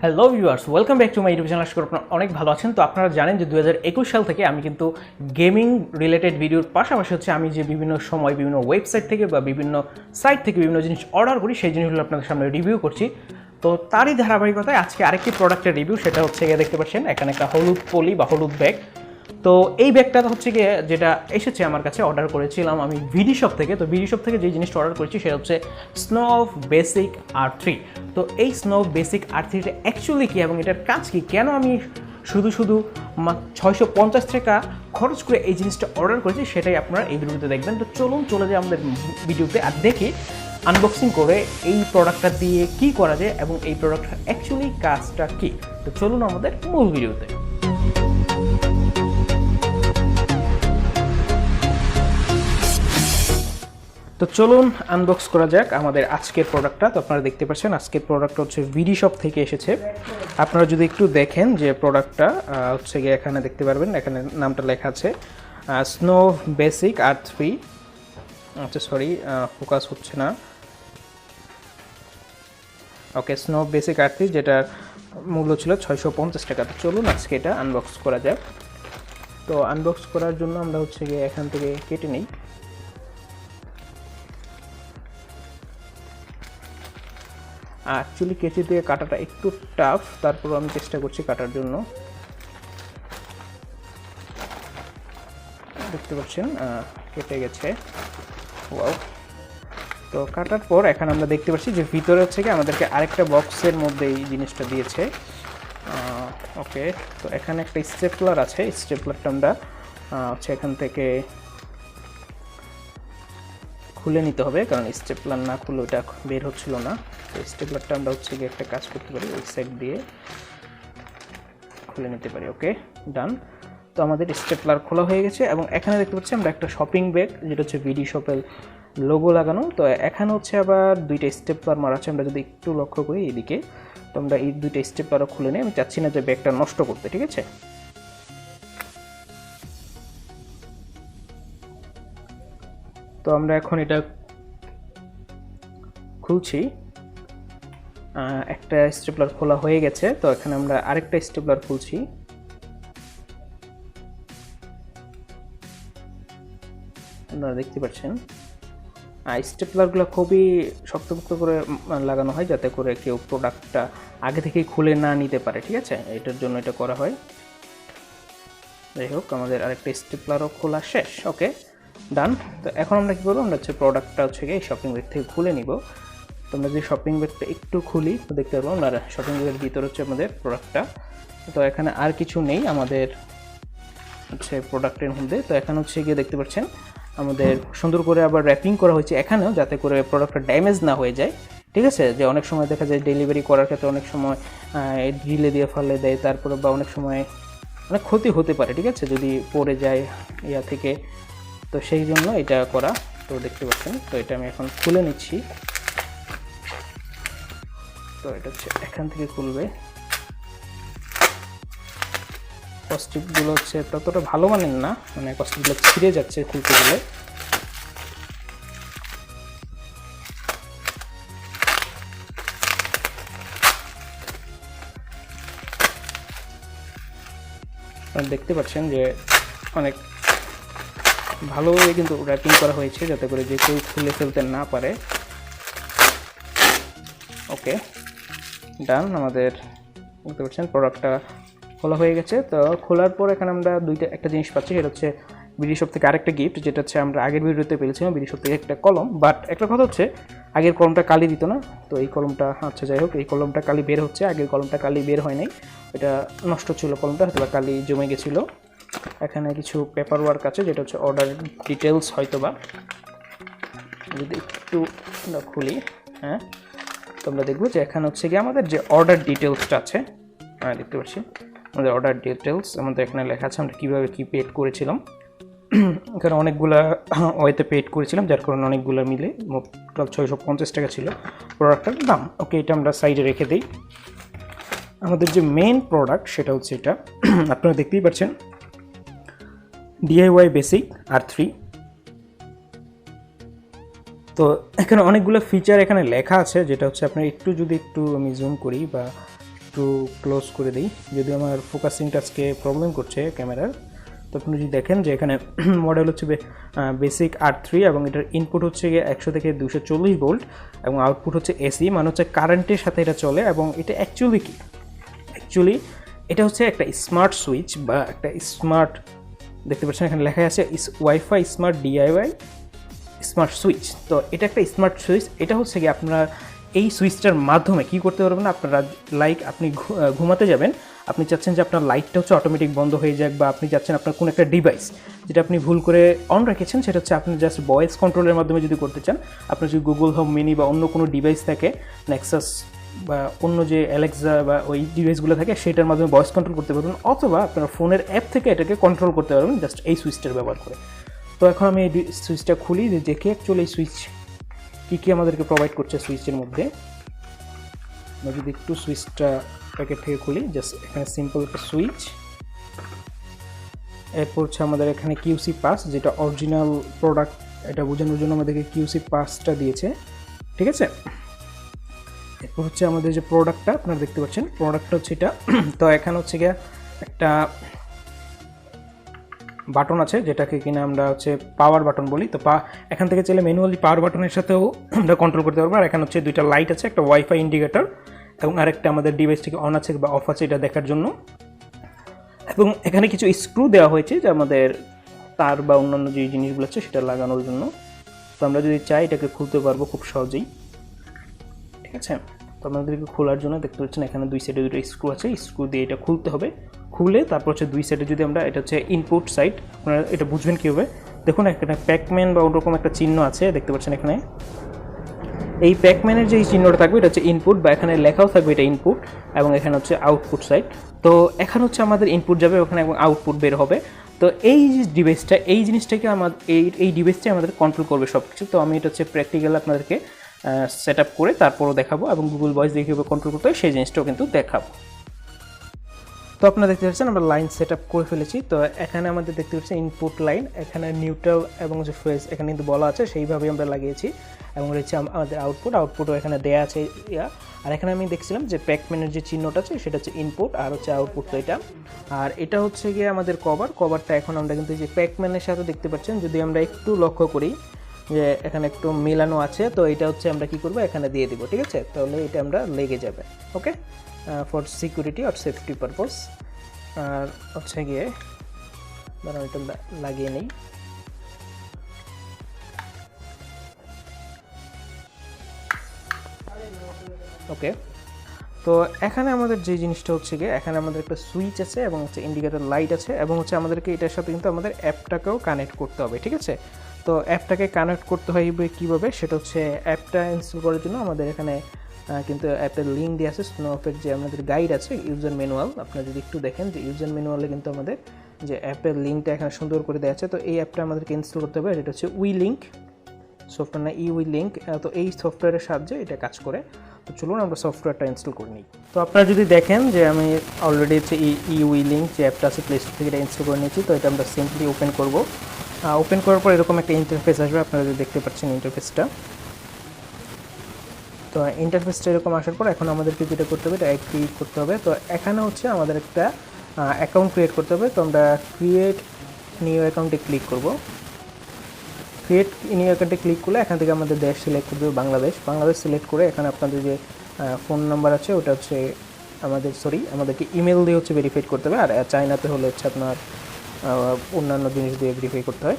Hello viewers, welcome back to my YouTube channel. আশা করি আপনারা অনেক ভালো আছেন। তো আপনারা জানেন যে 2021 সাল থেকে আমি কিন্তু গেমিং রিলেটেড ভিডিওর পাশাপাশি আমি যে বিভিন্ন সময় বিভিন্ন ওয়েবসাইট থেকে বা বিভিন্ন সাইট থেকে বিভিন্ন জিনিস অর্ডার করি, সেই জিনিসগুলো আপনাদের সামনে রিভিউ করছি। তো তারই ধারাবাহিকতায় আজকে আরেকটি প্রোডাক্টের রিভিউ, সেটা দেখতে পাচ্ছেন এখানে একটা হলুদ পলি বা হলুদ ব্যাগ। তো এই ব্যাগটা যেটা এসেছে আমার কাছে, অর্ডার করেছিলাম আমি ভিডি শপ থেকে। তো ভিডি শপ থেকে যে জিনিসটা অর্ডার করেছি সেটা হচ্ছে স্নোফ বেসিক R3। তো এই স্নোফ বেসিক R3টা অ্যাকচুয়ালি কী এবং এটার কাজ কী, কেন আমি শুধু 650 টাকা খরচ করে এই জিনিসটা অর্ডার করেছি, সেটাই আপনারা এই ভিডিওতে দেখবেন। তো চলে যাই আমাদের ভিডিওতে আর দেখি আনবক্সিং করে এই প্রোডাক্টটা দিয়ে কী করা যায় এবং এই প্রোডাক্টটার অ্যাকচুয়ালি কাজটা কী। তো চলুন আমাদের মূল ভিডিওতে। তো চলুন আনবক্স করা যাক আমাদের আজকের প্রোডাক্টটা। তো আপনারা দেখতে পাচ্ছেন আজকের প্রোডাক্টটা হচ্ছে ভিডি শপ থেকে এসেছে। আপনারা যদি একটু দেখেন যে প্রোডাক্টটা এখানে দেখতে পারবেন, এখানে নামটা লেখা আছে স্নো বেসিক R3। আচ্ছা সরি, ফোকাস হচ্ছে না। ওকে, স্নো বেসিক R3, যেটার মূল্য ছিল 650 টাকা। তো চলুন আজকে এটা আনবক্স করা যাক। তো আনবক্স করার জন্য আমরা এখান থেকে কেটে নিই। অ্যাকচুয়ালি কেচি দিয়ে কাটাটা একটু টাফ, তারপর আমি চেষ্টা করছি কাটার জন্য। দেখতে পাচ্ছেন কেটে গেছে। ওয়াও। তো কাটার পর এখানে আমরা দেখতে পাচ্ছি যে ভিতরে আমাদেরকে আরেকটা বক্সের মধ্যে এই জিনিসটা দিয়েছে। ওকে, তো এখানে একটা স্টেপলার আছে। স্টেপলারটা আমরা এখান থেকে খুলে নিতে হবে, কারণ স্টেপলার না খুলে ওটা বের হচ্ছিল না। তো স্টেপলারটা আমরা একটা কাজ করতে পারি, ওই সাইড দিয়ে খুলে নিতে পারি। ওকে, ডান। তো আমাদের স্টেপলার খোলা হয়ে গেছে এবং এখানে দেখতে পাচ্ছি আমরা একটা শপিং ব্যাগ, যেটা ভিডি শপের লোগো লাগানো। তো এখানে আবার দুইটা স্টেপলার মারা আছে। আমরা যদি একটু লক্ষ্য করি এইদিকে, তো আমরা এই দুইটা স্টেপলারও খুলে নিই। আমি চাচ্ছি না যে ব্যাগটা নষ্ট করতে, ঠিক আছে। তো আমরা এখন এটা খুলছি। একটা স্টেপলার খোলা হয়ে গেছে। তো এখানে আমরা আরেকটা স্টেপলার খুলছি। আপনারা দেখতে পাচ্ছেন স্টেপলারগুলো খুবই শক্তপোক্ত করে লাগানো হয়, যাতে করে কেউ প্রোডাক্টটা আগে থেকেই খুলে না নিতে পারে, ঠিক আছে। এটার জন্য এটা করা হয়। যাই হোক, আমাদের আরেকটা স্টেপলারও খোলা শেষ। ওকে, ডান। তো এখন আমরা কী করবো, আমরা প্রোডাক্টটা এই শপিং ব্যাগ থেকে খুলে নিব। তো আমরা যদি শপিং ব্যাগটা একটু খুলি তো দেখতে পারবো আমরা শপিং ব্যাগের ভিতরে আমাদের প্রোডাক্টটা। তো এখানে আর কিছু নেই আমাদের প্রোডাক্টের মধ্যে। তো এখানে গিয়ে দেখতে পাচ্ছেন আমাদের সুন্দর করে আবার র্যাপিং করা হয়েছে এখানেও, যাতে করে প্রোডাক্টটা ড্যামেজ না হয়ে যায়, ঠিক আছে। যে অনেক সময় দেখা যায় ডেলিভারি করার ক্ষেত্রে অনেক সময় ঢিলে দিয়ে ফেলে দেয়, তারপরে বা অনেক সময় অনেক ক্ষতি হতে পারে, ঠিক আছে, যদি পড়ে যায় ইয়া থেকে। তো সেই জন্য এটা করা। তো দেখতে পাচ্ছেন, তো এটা আমি এখন খুলে নিচ্ছি। তো এটা এখান থেকে খুলবে। কস্টিকগুলো ততটা ভালো মানের না, মানে কস্টিকগুলো ছিঁড়ে যাচ্ছে খুলতে গেলে। দেখতে পাচ্ছেন যে অনেক ভালোভাবে কিন্তু র্যাপিং করা হয়েছে, যাতে করে যে কেউ খুলে ফেলতে না পারে। ওকে, ডান। আমাদের দেখতে পাচ্ছেন প্রোডাক্টটা খোলা হয়ে গেছে। তো খোলার পর এখানে আমরা একটা জিনিস পাচ্ছি, সেটা ভিডি শপ থেকে আরেকটা গিফট, যেটা আমরা আগের ভিডিওতে পেয়েছিলাম। ভিডি শপ থেকে একটা কলম, বাট একটা কথা আগের কলমটা কালি দিত না। তো এই কলমটা যাই হোক, এই কলমটা কালি বের হচ্ছে। আগের কলমটা কালি বের হয় নাই, এটা নষ্ট ছিল কলমটা, হয়তো কালি জমে গেছিলো। এখানে কিছু পেপার ওয়ার্ক আছে, যেটা অর্ডার ডিটেলস হয়তোবা। যদি একটু আমরা খুলি, হ্যাঁ, তো আমরা দেখবো যে এখানে গিয়ে আমাদের যে অর্ডার ডিটেলসটা আছে, দেখতে পাচ্ছি আমাদের অর্ডার ডিটেলস আমাদের এখানে লেখা আছে, আমরা কীভাবে কী পেড করেছিলাম। এখানে অনেকগুলা ওয়েতে পেড করেছিলাম, যার কারণে অনেকগুলো মিলে মোট 650 টাকা ছিল প্রোডাক্টের দাম। ওকে, এটা আমরা সাইডে রেখে দিই। আমাদের যে মেইন প্রোডাক্ট সেটা এটা আপনারা দেখতেই পাচ্ছেন, DIY বেসিক R3। তো এখানে অনেকগুলো ফিচার এখানে লেখা আছে, যেটা আপনি একটু যদি আমি জুম করি বা একটু একটু ক্লোজ করে দিই, যদি আমার ফোকাসিংটা আজকে প্রবলেম করছে ক্যামেরার। তো আপনি যদি দেখেন যে এখানে মডেল হচ্ছে বেসিক R3 এবং এটার ইনপুট হচ্ছে গিয়ে 100 থেকে 240 ভোল্ট এবং আউটপুট হচ্ছে এসি, মানে হচ্ছে কারেন্টের সাথে এটা চলে। এবং এটা অ্যাকচুয়ালি কি, অ্যাকচুয়ালি এটা হচ্ছে একটা স্মার্ট সুইচ বা একটা স্মার্ট, দেখতে পাচ্ছেন এখানে লেখা আছে wifi smart DIY smart switch. তো এটা একটা স্মার্ট সুইচ। এটা হচ্ছে কি আপনারা এই সুইচটার মাধ্যমে কী করতে পারবেন, আপনারা লাইক আপনি ঘুমাতে যাবেন, আপনি চাচ্ছেন যে আপনার লাইটটা হচ্ছে অটোমেটিক বন্ধ হয়ে যাক, বা আপনি চাচ্ছেন আপনার কোনো একটা ডিভাইস যেটা আপনি ভুল করে অন রেখেছেন সেটা হচ্ছে আপনি জাস্ট ভয়েস কন্ট্রোলের মাধ্যমে যদি করতে চান, আপনার যদি গুগল হোম মিনি বা অন্য কোনো ডিভাইস থাকে, নেক্সাস বা অন্য যে অ্যালেক্সা বা ওই ডিভাইসগুলো থাকে সেটার মাধ্যমে ভয়েস কন্ট্রোল করতে পারবেন, অথবা আপনার ফোনের অ্যাপ থেকে এটাকে কন্ট্রোল করতে পারবেন জাস্ট এই সুইচটার ব্যবহার করে। তো এখন আমি এই সুইচটা খুলি, যে দেখে অ্যাকচুয়ালি এই সুইচ কী কী আমাদেরকে প্রোভাইড করছে সুইচের মধ্যে। আমরা যদি একটু সুইচটা প্যাকেট থেকে খুলি, জাস্ট এখানে সিম্পল একটা সুইচ, এরপর হচ্ছে আমাদের এখানে কিউসি পাস, যেটা অরিজিনাল প্রোডাক্ট, এটা বোঝানোর জন্য আমাদেরকে কিউসি পাসটা দিয়েছে, ঠিক আছে। এরপর হচ্ছে আমাদের যে প্রোডাক্টটা আপনারা দেখতে পাচ্ছেন, প্রোডাক্টটা হচ্ছে এটা। তো এখানে হচ্ছে গিয়ে একটা বাটন আছে যেটাকে কিনা আমরা হচ্ছে পাওয়ার বাটন বলি। তো এখান থেকে চাইলে ম্যানুয়ালি পাওয়ার বাটনের সাথেও আমরা কন্ট্রোল করতে পারবো। আর এখানে হচ্ছে দুইটা লাইট আছে, একটা ওয়াইফাই ইন্ডিকেটর এবং আরেকটা আমাদের ডিভাইস থেকে অন আছে বা অফ আছে এটা দেখার জন্য। এবং এখানে কিছু স্ক্রু দেওয়া হয়েছে যে আমাদের তার বা অন্যান্য যে জিনিসগুলো আছে সেটা লাগানোর জন্য। তো আমরা যদি চাই এটাকে খুলতে পারবো খুব সহজেই, ঠিক আছে। তো আমাদেরকে খোলার জন্য দেখতে পাচ্ছেন এখানে দুই সাইডে দুটো স্ক্রু আছে, স্ক্রু দিয়ে এটা খুলতে হবে। খুলে তারপর হচ্ছে দুই সাইডে যদি আমরা, এটা হচ্ছে ইনপুট সাইড, আপনারা এটা বুঝবেন কীভাবে, দেখুন এখানে প্যাকম্যান বা ওরকম একটা চিহ্ন আছে দেখতে পাচ্ছেন এখানে। এই প্যাকম্যানের যে চিহ্নটা থাকবে এটা হচ্ছে ইনপুট, বা এখানে লেখাও থাকবে এটা ইনপুট, এবং এখানে হচ্ছে আউটপুট সাইড। তো এখানে হচ্ছে আমাদের ইনপুট যাবে ওখানে এবং আউটপুট বের হবে। তো এই যে ডিভাইসটা, এই জিনিসটাকে আমাদের এই ডিভাইসটাই আমাদের কন্ট্রোল করবে সব কিছু। তো আমি এটা হচ্ছে প্র্যাকটিক্যাল আপনাদেরকে সেট আপ করে তারপরও দেখাবো, এবং গুগল ভয়েস দিয়ে কীভাবে কন্ট্রোল করতে হয় সেই জিনিসটাও কিন্তু দেখাবো। তো আপনারা দেখতে পাচ্ছেন আমরা লাইন সেট আপ করে ফেলেছি। তো এখানে আমাদের দেখতে পাচ্ছেন ইনপুট লাইন, এখানে নিউট্রাল এবং যে ফেজ এখানে কিন্তু বলা আছে, সেইভাবেই আমরা লাগিয়েছি। এবং রয়েছে আমাদের আউটপুটও এখানে দেয়া আছে আর এখানে আমি দেখছিলাম যে প্যাকম্যানের যে চিহ্নটা আছে সেটা হচ্ছে ইনপুট, আর হচ্ছে আউটপুট। তো এটা আর এটা হচ্ছে গিয়ে আমাদের কভারটা এখন আমরা কিন্তু যে প্যাকম্যানের সাথে দেখতে পাচ্ছেন, যদি আমরা একটু লক্ষ্য করি যে এখানে একটু মেলানো আছে, তো এটা হচ্ছে আমরা কি করব, এখানে দিয়ে দিব, ঠিক আছে। তাহলে এটা আমরা লেগে যাবে, ওকে, ফর সিকিউরিটি আর সেফটি পারপোজ। আর হচ্ছে গিয়ে ধরো এটা লাগিয়ে নেই, ওকে। তো এখানে আমাদের যে জিনিসটা হচ্ছে গিয়ে, এখানে আমাদের একটা সুইচ আছে এবং হচ্ছে ইন্ডিকেটর লাইট আছে, এবং হচ্ছে আমাদেরকে এটার সাথে কিন্তু আমাদের অ্যাপটাকেও কানেক্ট করতে হবে, ঠিক আছে। তো অ্যাপটাকে কানেক্ট করতে হয় কীভাবে, সেটা হচ্ছে অ্যাপটা ইনস্টল করার জন্য আমাদের এখানে কিন্তু অ্যাপের লিঙ্ক দিয়ে আছে, স্নোফের যে আমাদের গাইড আছে, ইউজার ম্যানুয়াল। আপনারা যদি একটু দেখেন যে ইউজার ম্যানুয়ালে কিন্তু আমাদের যে অ্যাপের লিঙ্কটা এখানে সুন্দর করে দেওয়া আছে। তো এই অ্যাপটা আমাদেরকে ইনস্টল করতে হবে, এটা হচ্ছে উইলিঙ্ক সফটওয়্যার, না উইলিঙ্ক। তো এই সফটওয়্যারের সাহায্যে এটা কাজ করে। তো চলুন আমরা সফটওয়্যারটা ইনস্টল করে নিই। তো আপনারা যদি দেখেন যে আমি অলরেডি হচ্ছে উইলিঙ্ক যে অ্যাপটা আছে প্লে স্টোর থেকে এটা ইনস্টল করে নিয়েছি। তো এটা আমরা সিম্পলি ওপেন করব। ওপেন করার পর এরকম একটা ইন্টারফেস আসবে, আপনারা যদি দেখতে পাচ্ছেন ইন্টারফেসটা। তো ইন্টারফেসটা এরকম আসার পর এখন আমাদেরকে যেটা করতে হবে, এটা ক্রিয়েট করতে হবে। তো এখানে হচ্ছে আমাদের একটা অ্যাকাউন্ট ক্রিয়েট করতে হবে। তো আমরা ক্রিয়েট নিউ অ্যাকাউন্টে ক্লিক করব। ক্রিয়েট নিউ অ্যাকাউন্টে ক্লিক করলে এখান থেকে আমাদের দেশ সিলেক্ট করতে হবে, বাংলাদেশ সিলেক্ট করে এখানে আপনাদের যে ফোন নাম্বার আছে ওটা হচ্ছে আমাদেরকে ইমেল দিয়ে হচ্ছে ভেরিফাই করতে হবে। আর চাইনাতে হলে হচ্ছে আপনার অন্যান্য জিনিস দিয়ে ভেরিফাই করতে হয়।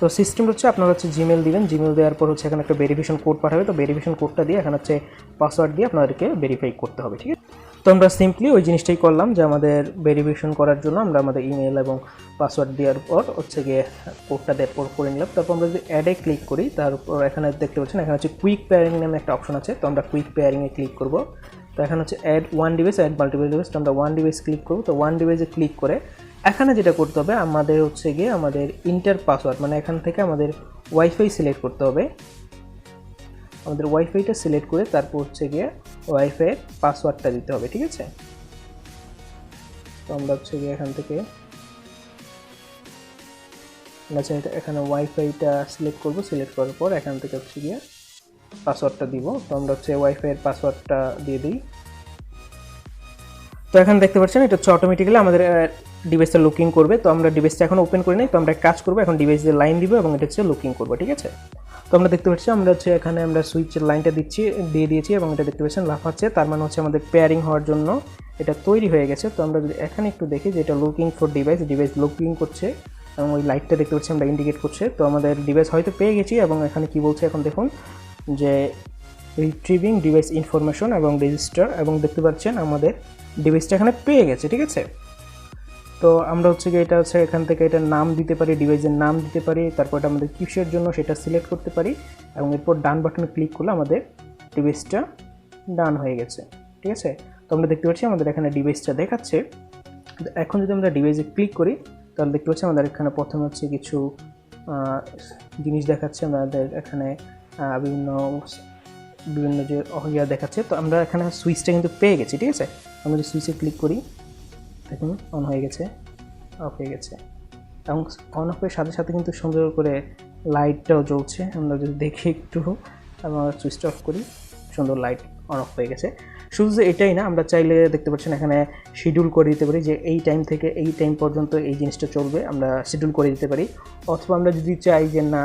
তো সিস্টেম হচ্ছে আপনারা হচ্ছে জিমেল দিবেন, জিমেল দেওয়ার পর হচ্ছে এখানে একটা ভেরিফিকেশন কোড পাঠাবে। তো ভেরিফিকেশন কোডটা দিয়ে এখানে হচ্ছে পাসওয়ার্ড দিয়ে আপনাদেরকে ভেরিফাই করতে হবে, ঠিক আছে। তো আমরা সিম্পলি ওই জিনিসটাই করলাম যে আমাদের ভেরিফিকেশন করার জন্য আমরা আমাদের ইমেল এবং পাসওয়ার্ড দেওয়ার পর হচ্ছে গিয়ে কোডটা দেওয়ার পর করে নিলাম। তারপর আমরা যদি অ্যাডে ক্লিক করি, তারপর এখানে দেখতে পাচ্ছেন এখানে হচ্ছে কুইক পেয়ারিং নামে একটা অপশন আছে। তো আমরা কুইক পেয়ারিংয়ে ক্লিক করব। তো এখানে হচ্ছে add one device, add multiple device. তো আমরা ওয়ান ডিভাইস ক্লিক করব। তো ওয়ান ডিভাইসে ক্লিক করে এখানে যেটা করতে হবে, আমাদের হচ্ছে গিয়ে আমাদের ইন্টার পাসওয়ার্ড, মানে এখান থেকে আমাদের ওয়াইফাই সিলেক্ট করতে হবে। আমাদের ওয়াইফাইটা সিলেক্ট করে তারপর হচ্ছে গিয়ে ওয়াইফাইয়ের পাসওয়ার্ডটা দিতে হবে, ঠিক আছে। তো আমরা হচ্ছে গিয়ে এখান থেকে এখানে ওয়াইফাইটা সিলেক্ট করব। সিলেক্ট করার পর এখান থেকে হচ্ছে গিয়ে পাসওয়ার্ডটা দিব। তো আমরা হচ্ছে ওয়াইফাইয়ের পাসওয়ার্ডটা দিয়ে দিই। তো এখন দেখতে পাচ্ছেন এটা হচ্ছে অটোমেটিক্যালি আমাদের ডিভাইসটা লুকিং করবে। তো আমরা ডিভাইসটা এখন ওপেন করে নিই, তো আমরা কাজ করবো এখন ডিভাইসের লাইন দিব এবং এটা হচ্ছে লুকিং করবো, ঠিক আছে। তো আমরা দেখতে পাচ্ছি আমরা হচ্ছে এখানে আমরা সুইচের লাইনটা দিয়ে দিয়েছি এবং এটা দেখতে পাচ্ছেন লাফাচ্ছে, তার মানে হচ্ছে আমাদের পেয়ারিং হওয়ার জন্য এটা তৈরি হয়ে গেছে। তো আমরা যদি এখানে একটু দেখি যে এটা লুকিং ফর ডিভাইস লুকিং করছে এবং ওই লাইটটা দেখতে পাচ্ছি আমরা ইন্ডিকেট করছে। তো আমাদের ডিভাইস হয়তো পেয়ে গেছি এবং এখানে কি বলছে এখন দেখুন যে রিট্রিভিং ডিভাইস ইনফরমেশন এবং রেজিস্টার, এবং দেখতে পাচ্ছেন আমাদের ডিভাইসটা এখানে পেয়ে গেছে, ঠিক আছে। তো আমরা হচ্ছে কি এটা হচ্ছে এখান থেকে এটার নাম দিতে পারি, ডিভাইসের নাম দিতে পারি, তারপর এটা আমাদের কিসের জন্য সেটা সিলেক্ট করতে পারি এবং এরপর ডান বাটনে ক্লিক করলে আমাদের ডিভাইসটা ডান হয়ে গেছে, ঠিক আছে। তো আমরা দেখতে পাচ্ছি আমাদের এখানে ডিভাইসটা দেখাচ্ছে। এখন যদি আমরা ডিভাইসে ক্লিক করি তাহলে দেখতে পাচ্ছি আমাদের এখানে প্রথমে হচ্ছে কিছু জিনিস দেখাচ্ছে, আমাদের এখানে বিভিন্ন যে ইয়া দেখাচ্ছে। তো আমরা এখানে সুইচটা কিন্তু পেয়ে গেছি, ঠিক আছে। আমরা যদি সুইচে ক্লিক করি দেখুন অন হয়ে গেছে, অফ হয়ে গেছে এবং অন অফের সাথে সাথে কিন্তু সুন্দর করে লাইটটাও জ্বলছে। আমরা যদি দেখি একটু আমরা সুইচটা অফ করি, সুন্দর লাইট অন অফ হয়ে গেছে। শুধু যে এটাই না, আমরা চাইলে দেখতে পাচ্ছেন এখানে শিডিউল করে দিতে পারি যে এই টাইম থেকে এই টাইম পর্যন্ত এই জিনিসটা চলবে, আমরা শিডিউল করে দিতে পারি। অথবা আমরা যদি চাই যে না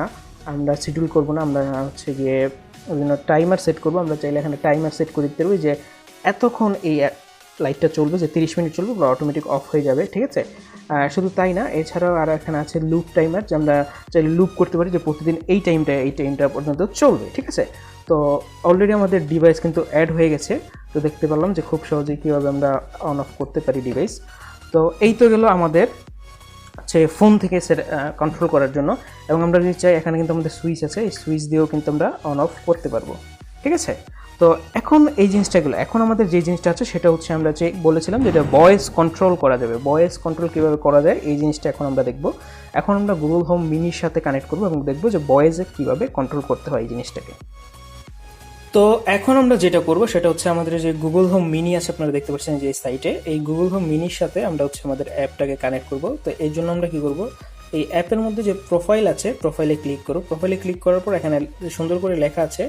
আমরা শিডিউল করবো না, আমরা হচ্ছে গিয়ে বিভিন্ন টাইমার সেট করবো, আমরা চাইলে এখানে টাইমার সেট করে দিতে পারি যে এতক্ষণ এই লাইটটা চলবে, যে 30 মিনিট চলবে বা অটোমেটিক অফ হয়ে যাবে, ঠিক আছে। শুধু তাই না, এছাড়াও আর এখানে আছে লুপ টাইমার, যে আমরা চাইলে লুপ করতে পারি যে প্রতিদিন এই টাইমটা পর্যন্ত চলবে, ঠিক আছে। তো অলরেডি আমাদের ডিভাইস কিন্তু অ্যাড হয়ে গেছে। তো দেখতে পেলাম যে খুব সহজেই কীভাবে আমরা অন অফ করতে পারি ডিভাইস। তো এই তো গেল আমাদের হচ্ছে ফোন থেকে কন্ট্রোল করার জন্য। এবং আমরা যদি চাই এখানে কিন্তু আমাদের সুইচ আছে, এই সুইচ দিয়েও কিন্তু আমরা অন অফ করতে পারবো, ঠিক আছে। তো এখন এই জিনিসটাগুলো, এখন আমাদের যে জিনিসটা আছে সেটা হচ্ছে আমরা যে বলেছিলাম যে এটা ভয়েস কন্ট্রোল করা যাবে। ভয়েস কন্ট্রোল কীভাবে করা যায় এই জিনিসটা এখন আমরা দেখব। এখন আমরা গুগল হোম মিনির সাথে কানেক্ট করবো এবং দেখবো যে ভয়েসে কীভাবে কন্ট্রোল করতে হয় এই জিনিসটাকে। তো এখন আমরা যেটা করব সেটা হচ্ছে আমাদের যে গুগল হোম মিনি আছে, আপনারা দেখতে পাচ্ছেন যে সাইটে, এই গুগল হোম মিনির সাথে আমরা হচ্ছে আমাদের অ্যাপটাকে কানেক্ট করব। তো এই জন্য আমরা কি করব, এই অ্যাপের মধ্যে যে প্রোফাইল আছে প্রোফাইলে ক্লিক করব। প্রোফাইলে ক্লিক করার পর এখানে সুন্দর করে লেখা আছে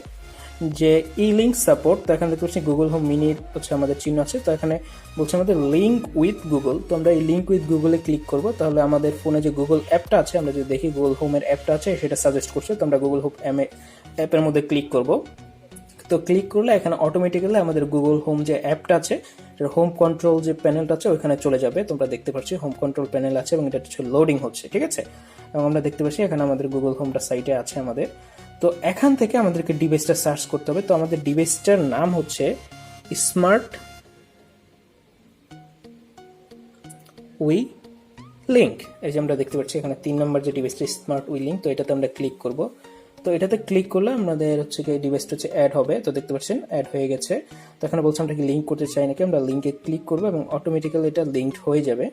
যে ই লিঙ্ক সাপোর্ট। তো এখানে দেখতে পাচ্ছি গুগল হোম মিনির হচ্ছে আমাদের চিহ্ন আছে। তো এখানে বলছে আমাদের লিঙ্ক উইথ গুগল। তো আমরা এই লিঙ্ক উইথ গুগলে ক্লিক করব। তাহলে আমাদের ফোনে যে গুগল অ্যাপটা আছে, আমরা যদি দেখি গুগল হোমের অ্যাপটা আছে সেটা সাজেস্ট করছে। তো আমরা গুগল হোম অ্যাপের মধ্যে ক্লিক করব। তো ক্লিক করলে এখানে অটোমেটিক্যালি আমাদের গুগল হোম যে অ্যাপটা আছে, হোম কন্ট্রোল যে প্যানেলটা আছে ওইখানে চলে যাবে। তোমরা দেখতে পাচ্ছি হোম কন্ট্রোল প্যানেল আছে এবং এটা হচ্ছে লোডিং হচ্ছে, ঠিক আছে। এবং আমরা দেখতে পাচ্ছি এখানে আমাদের গুগল হোমটা সাইটে আছে আমাদের। তো এখান থেকে আমাদেরকে ডিভাইসটা সার্চ করতে হবে। তো আমাদের ডিভাইসটার নাম হচ্ছে স্মার্ট উই লিঙ্ক। এই যে আমরা দেখতে পাচ্ছি এখানে 3 নম্বর যে ডিভাইসটা স্মার্ট উই লিঙ্ক। তো এটাতে আমরা ক্লিক করব। তো এটাতে ক্লিক করলে আমাদের হচ্ছে কি ডিভাইসটা হচ্ছে অ্যাড হবে। তো দেখতে পাচ্ছেন অ্যাড হয়ে গেছে। তো এখানে বলছে আমরা কি লিঙ্ক করতে চাই নাকি, আমরা লিঙ্কে ক্লিক করবো এবং অটোমেটিক্যালি এটা লিঙ্কড হয়ে যাবে।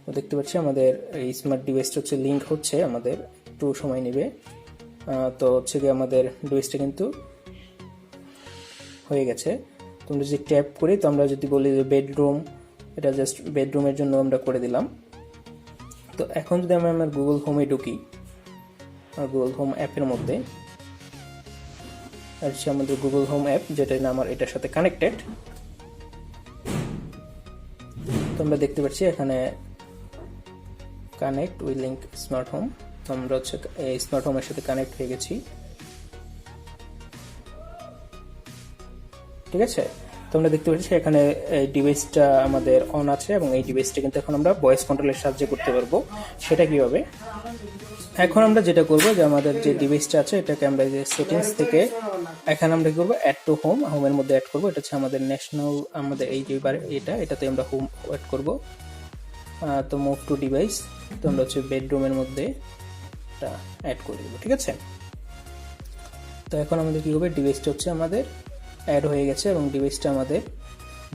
তো দেখতে পাচ্ছি আমাদের এই স্মার্ট ডিভাইসটা হচ্ছে লিঙ্ক হচ্ছে, আমাদের একটু সময় নেবে। তো হচ্ছে কি আমাদের ডিভাইসটা কিন্তু হয়ে গেছে। তো আমরা যদি ট্যাপ করি, তো আমরা যদি বলি যে বেডরুম, এটা জাস্ট বেডরুমের জন্য আমরা করে দিলাম। তো এখন যদি আমরা আমার গুগল হোমে ঢুকি, গুগল হোম অ্যাপের মধ্যে আছে আমাদের গুগল হোম অ্যাপ, যেটা আমার এটার সাথে কানেক্টেড। তো আমরা দেখতে পাচ্ছি এখানে connect with link smart home. তো আমরা হচ্ছে এই স্মার্ট হোমের সাথে কানেক্ট হয়ে গেছি, ঠিক আছে। তো আমরা দেখতে পাচ্ছি এখানে এই ডিভাইসটা আমাদের অন আছে এবং এই ডিভাইসটা কিন্তু এখন আমরা ভয়েস কন্ট্রোলের সাহায্যে করতে পারবো। সেটা কিভাবে, এখন আমরা যেটা করবো যে আমাদের যে ডিভাইসটা আছে এটাকে আমরা যে সেটিংস থেকে এখানে আমরা কি করবো, অ্যাড টু হোম, হোমের মধ্যে অ্যাড করবো। এটা হচ্ছে আমাদের ন্যাশনাল, আমাদের এই যে এটাতে আমরা হোম অ্যাড করবো। তো মুভ টু ডিভাইস, তো আমরা হচ্ছে বেডরুমের মধ্যে এটা অ্যাড করে দেবো, ঠিক আছে। তো এখন আমাদের কি হবে, ডিভাইসটা হচ্ছে আমাদের অ্যাড হয়ে গেছে এবং ডিভাইসটা আমাদের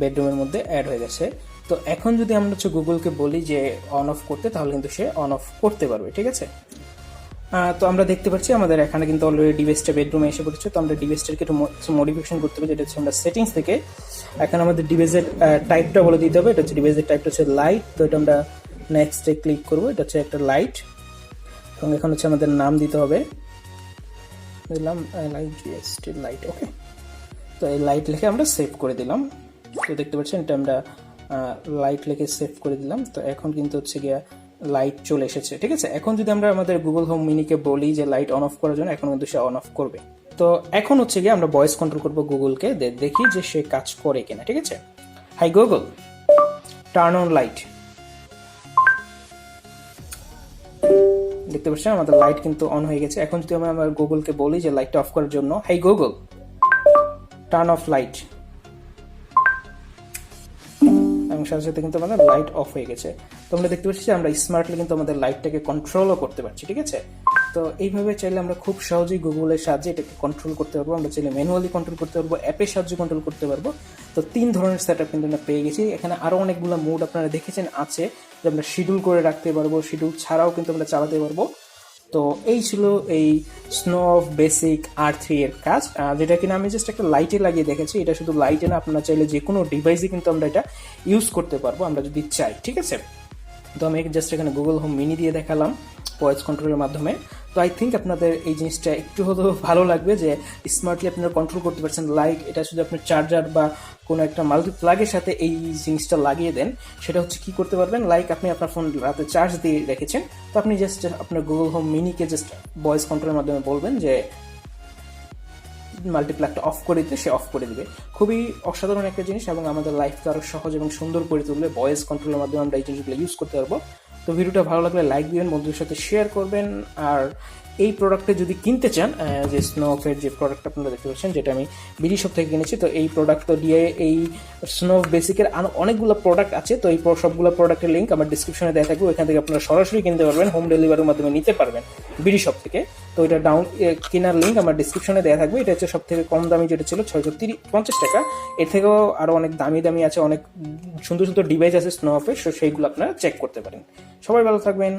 বেডরুমের মধ্যে অ্যাড হয়ে গেছে। তো এখন যদি আমরা হচ্ছে গুগলকে বলি যে অন অফ করতে, তাহলে কিন্তু সে অন অফ করতে পারবে, ঠিক আছে। তো আমরা দেখতে পাচ্ছি আমাদের এখানে কিন্তু অলরেডি ডিভাইসটা বেডরুমে এসে পড়েছে। তো আমরা ডিভাইসটাকে একটু মডিফিকেশন করতে হবে, যেটা হচ্ছে আমরা সেটিংস থেকে এখানে আমাদের ডিভাইসের টাইপটা বলে দিতে হবে। এটা হচ্ছে ডিভাইসের টাইপটা হচ্ছে লাইট। তো এটা আমরা নেক্সটে ক্লিক করবো, এটা হচ্ছে একটা লাইট এবং এখন হচ্ছে আমাদের নাম দিতে হবে, দিলাম লাইট, ওকে। তো এই লাইট লিখে আমরা সেভ করে দিলাম তো দেখতে পাচ্ছেন এটা আমরা লাইট লিখে সেভ করে দিলাম। তো এখন কিন্তু হচ্ছে গিয়া লাইট চলে এসেছে, ঠিক আছে। এখন যদি আমরা আমাদের গুগল হোম মিনিকে বলি যে লাইট অন অফ করার জন্য, এখন কিন্তু সে অন অফ করবে। তো এখন হচ্ছে গিয়ে আমরা ভয়েস কন্ট্রোল করবো গুগলকে, দেখি যে সে কাজ করে কিনা, ঠিক আছে। Hi Google, turn on light. দেখতে পাচ্ছেন আমাদের লাইট কিন্তু অন হয়ে গেছে। এখন যদি আমরা আমার গুগলকে বলি যে লাইটটা অফ করার জন্য, hi Google, turn off light, এবং সাথে সাথে কিন্তু আমাদের লাইট অফ হয়ে গেছে। তো আমরা দেখতে পাচ্ছি যে আমরা স্মার্টলি কিন্তু আমাদের লাইটটাকে কন্ট্রোলও করতে পারছি, ঠিক আছে। তো এইভাবে চাইলে আমরা খুব সহজেই গুগলের সাহায্যে এটাকে কন্ট্রোল করতে পারবো। আমরা চাইলে ম্যানুয়ালি কন্ট্রোল করতে পারবো, অ্যাপের সাহায্যে কন্ট্রোল করতে পারবো। তো 3 ধরনের সেট আপ কিন্তু আমরা পেয়ে গেছি। এখানে আরো অনেকগুলো মোড আপনারা দেখেছেন আছে, যে আমরা শিডিউল করে রাখতে পারবো, শিডিউল ছাড়াও কিন্তু আমরা চালাতে পারবো। তো এই ছিল এই স্নোফ বেসিক R3 এর কাজ, যেটা কিনা আমি জাস্ট একটা লাইটে লাগিয়ে দেখেছি। এটা শুধু লাইটে না, আপনারা চাইলে যে কোনো ডিভাইসে কিন্তু আমরা এটা ইউজ করতে পারবো, আমরা যদি চাই, ঠিক আছে। তো আমি জাস্ট এখানে গুগল হোম মিনি দিয়ে দেখালাম ভয়েস কন্ট্রোলের মাধ্যমে। তো আই থিঙ্ক আপনাদের এই জিনিসটা একটু হলেও ভালো লাগবে, যে স্মার্টলি আপনারা কন্ট্রোল করতে পারছেন লাইট। এটা শুধু আপনার চার্জার বা কোনো একটা মাল্টি প্লাগের সাথে এই জিনিসটা লাগিয়ে দেন, সেটা হচ্ছে কি করতে পারবেন, লাইক আপনি আপনার ফোন রাতে চার্জ দিয়ে রেখেছেন, তো আপনি জাস্ট আপনার গুগল হোম মিনিকে জাস্ট ভয়েস কন্ট্রোলের মাধ্যমে বলবেন যে মাল্টিপ্লাগটা অফ করে দিতে, সে অফ করে দিবে। খুবই অসাধারণ একটা জিনিস, এবং আমাদের লাইফকে আরো সহজ এবং সুন্দর করে তুলবে। ভয়েস কন্ট্রোলের মাধ্যমে আমরা এই জিনিসগুলো ইউজ করতে পারবো। তো ভিডিওটা ভালো লাগলে লাইক দিবেন, বন্ধুদের সাথে শেয়ার করবেন। আর এই প্রোডাক্টটা যদি কিনতে চান, যে স্নোফের যে প্রোডাক্ট আপনারা দেখতে পাচ্ছেন, যেটা আমি বিডি শপ থেকে কিনেছি, তো এই প্রোডাক্ট দিয়ে এই স্নোফ বেসিকের আরো অনেকগুলো প্রোডাক্ট আছে। তো এই সবগুলো প্রোডাক্টের লিঙ্ক আমার ডিসক্রিপশনে দেওয়া থাকবে, ওইখান থেকে আপনারা সরাসরি কিনতে পারবেন, হোম ডেলিভারির মাধ্যমে নিতে পারবেন বিডি শপ থেকে। তো এটা কেনার লিঙ্ক আমার ডিসক্রিপশনে দেওয়া থাকবে। এটা হচ্ছে সব থেকে কম দামি, যেটা ছিল 650 টাকা। এর থেকেও আরো অনেক দামি দামি আছে, অনেক সুন্দর সুন্দর ডিভাইস আছে স্নোফের, সেইগুলো আপনারা চেক করতে পারেন। সবাই ভালো থাকবেন।